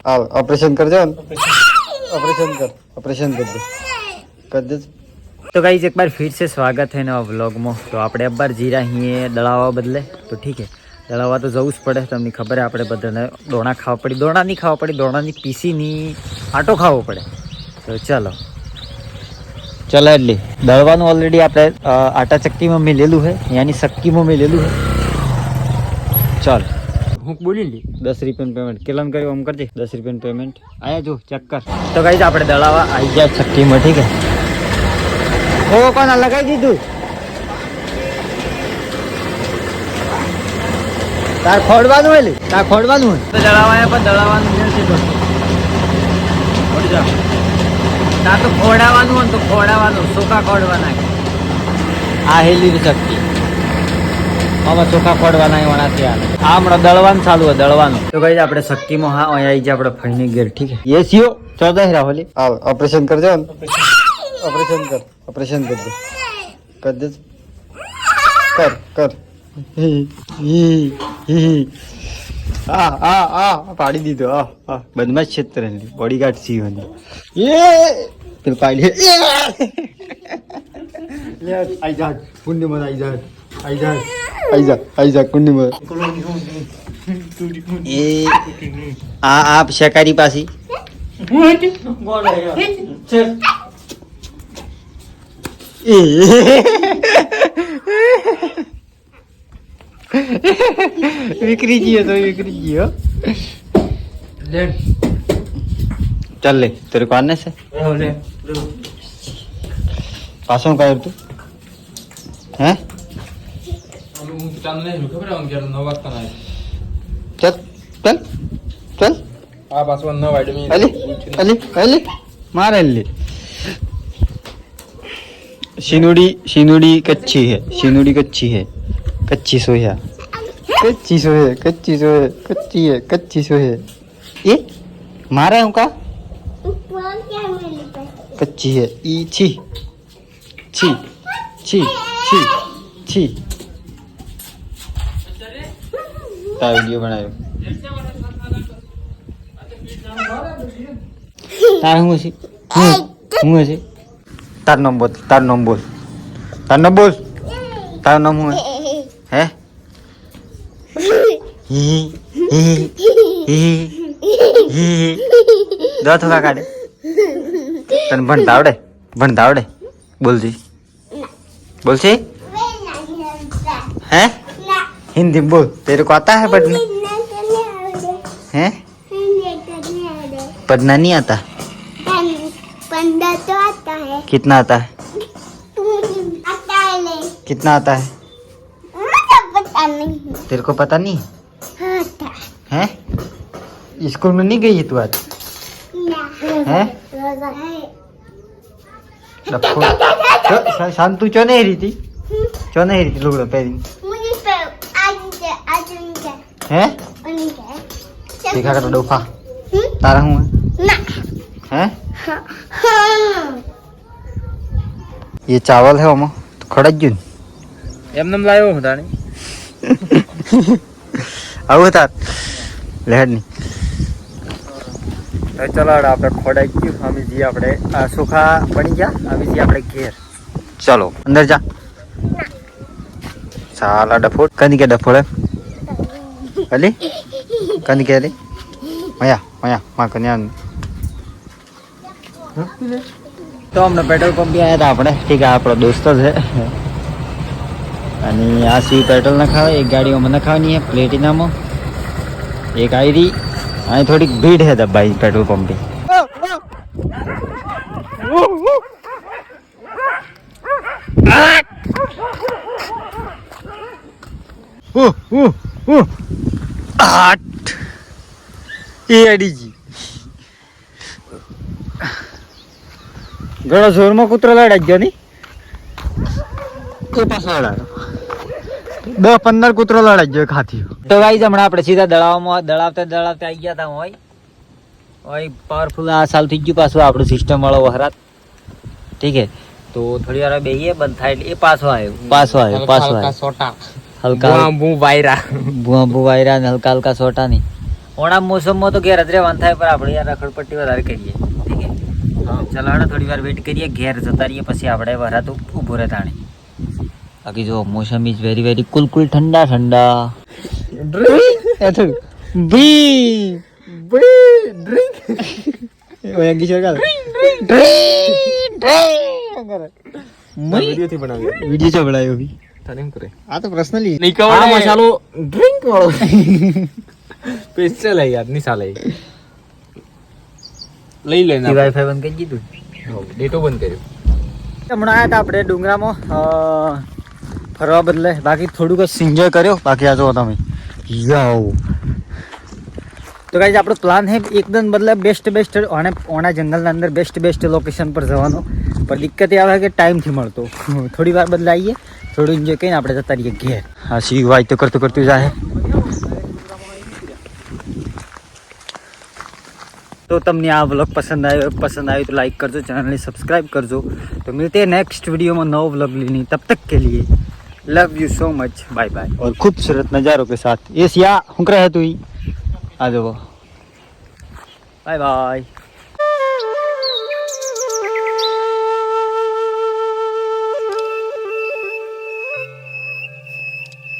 Operation कर जाओ, operation कर दे। तो गाइस एक बार फिर से स्वागत है नवा व्लॉग में। तो આપણે અબ્બાર જીરા અહીં દળાવવા બદલે તો ઠીક છે, દળાવવા તો જવું જ પડે, તમને ખબર આપણે બધાને દોણા ખાવા પડી, દોણા નહીં ખાવા પડી, દોણાની પીસીની આટો ખાવો પડે। તો ચલો એટલે દળવાનું ઓલરેડી આપણે આટા ચક્કીમાં મેલેલું છે, યાની ચક્કીમાં મેલેલું છે। ચાલ હું બોલી લી 10 રૂપિયાનું પેમેન્ટ કેટલાનું કર્યું આમ કરજે। 10 રૂપિયાનું પેમેન્ટ આયા જો ચેક કર। તો ગાઈસ આપણે દળાવવા આવી ગયા ચક્કીમાં, ઠીક છે। ઓ કોના લગાવી દીધું તાર ખોડવાનું હોય, તાર ખોડવાનું હોય તો દળાવાયા પણ દળાવવાનું નથી તો ખોડી જા, તાર તો ખોડાવાનું હોય તો ખોડાવાનું, ચોખા ખોડવાના આ હેલી ચક્કી આમાં ચોખા ખોડવાના વણાથી આ હમણાં દળવાનું ચાલુ હોય, દળવાનું। તો ગાઈસ આપણે ચક્કીમાં હા અહીંયા આવી જાય આપણે ફઈને ઘેર, ઠીક છે। ये सीओ 14 राहुल ऑपरेशन कर जाओ, ऑपरेशन कर दे, कर पाड़ी दी तो बदमाश क्षेत्र बॉडीगार्ड सी होने ये फिर पाड़ी आई जा पुण्य मत आई जा पुण्य मत ये आप शाकाहारी पासी विक्री जी है तो विक्री जी हो चल ले तेरे को आने से पासों का तू हैं चल चल चल अली मार अली शिनुड़ी कच्ची है, कच्ची सोया, कच्ची सोया ये मारा हूँ का कच्ची है ई छी छी छी छी छी ता वीडियो बनायो तार हूँ ऐसी तार नाम बोल तार नाम हुआ है दो थोड़ा काटे तन भणता आवड़े बोल सी हैं हिंदी बोल, तेरे को आता है पढ़ने हैं? पढ़ना नहीं आता, पढ़ना तो आता है। कितना आता है? आता है नहीं। कितना आता है? मुझे पता नहीं। तेरे को पता नहीं आता है? स्कूल में नहीं गई तू आज है? शाम तू क्यों नहीं रही थी? लुगड़ा पहरी है? देखा कर डोफा तारा हूँ है? ये चावल है ओमा तो खड़ा जुन एमनम लायो हूँ ताने आओ तार लहर नहीं चलो આપણે ખોડાઈ ગયું, અમે જી આપણે સુખા બની ગયા, અમે જી આપણે ઘેર। ચલો અંદર જા સાલા ડફોડ કંદી કે ડફોડ અલી કંદી કે અલી મયા માં કન્યા તો અમને પેટ્રોલ પંપ બી આવ્યા હતા આપણે, ઠીક છે આપણો દોસ્તો છે અને આ સી પેટ્રોલ ના ખાવે, એક ગાડીઓ મને ખાવાની है प्लेटिना एक आई रही અહીં થોડીક ભીડ है દબાઈ पेट्रोल पंप पे એ અડીજી ઘણો જોરમાં કૂતરો લડાઈ ગયો ની એ પાછો લડાયો 10-15 કૂતરો લડાઈ ગયો ખાથી। તો ગાઈસ હમણાં આપણે સીધા દળાવતા આવી ગયા હતા હોય પાવરફુલ આ સાલ થઈ ગયું પાછું આપણું સિસ્ટમ વાળો વહરાત, ઠીક છે। તો થોડી વાર બેહીએ બંધ થાય એટલે એ પાછો આવ્યો હલકા બુઆ વાયરા બુઆ વાયરા ને હલકા હલકા સોટા નહીં ઓણા મોસમમાં તો ઘેર જ રહેવાનું થાય પણ આપણે યાર રખડપટ્ટી વધારે કરીએ ઠીક છે ચાલો હાડો થોડી વાર વેઇટ કરીએ ઘેર જતા રહીએ પછી આપણે વરા તો ઊભો રહે તાણે બાકી જો મોસમ ઇઝ વેરી વેરી કુલ ઠંડા ઠંડા ડ્રિંક વિડિયો થી બનાવ્યો વિડીયો ચો બનાવ્યો બી તને એમ કરે આ તો પર્સનલી આ મસાલો ડ્રિંક વાળો પેસ્ટલ યાર ની સાલે લઈ લેના વાઈફાઈ બંધ કરી દીધું ડેટો બંધ કર્યો હમણાં આવ્યા હતા આપણે ડુંગરામાં ફરવા બદલે બાકી થોડુંક જ એન્જોય કર્યો બાકી આ જો તમે યાઓ તો ગાઈઝ આપણો પ્લાન છે એકદમ બદલે બેસ્ટ ઓણા જંગલના અંદર બેસ્ટ લોકેશન પર જવાનો પણ દિક્કત એ આવે કે ટાઈમથી મળતો થોડી વાર બદલાઈએ થોડું એન્જોય કરીને આપણે જતા રહીએ ઘેર હા સી વાય તો કરતું જાય તો તમને આ વ્લોગ પસંદ આવ્યો તો लाइक करजो चैनल ने सब्सक्राइब करजो तो मिलते हैं नेक्स्ट वीडियो में नव व्लॉग लेनी तब तक के लिए love you so much bye bye और खूबसूरत नज़ारों के साथ ये सिया हुक्र है तू ही आ जाओ बाय बाय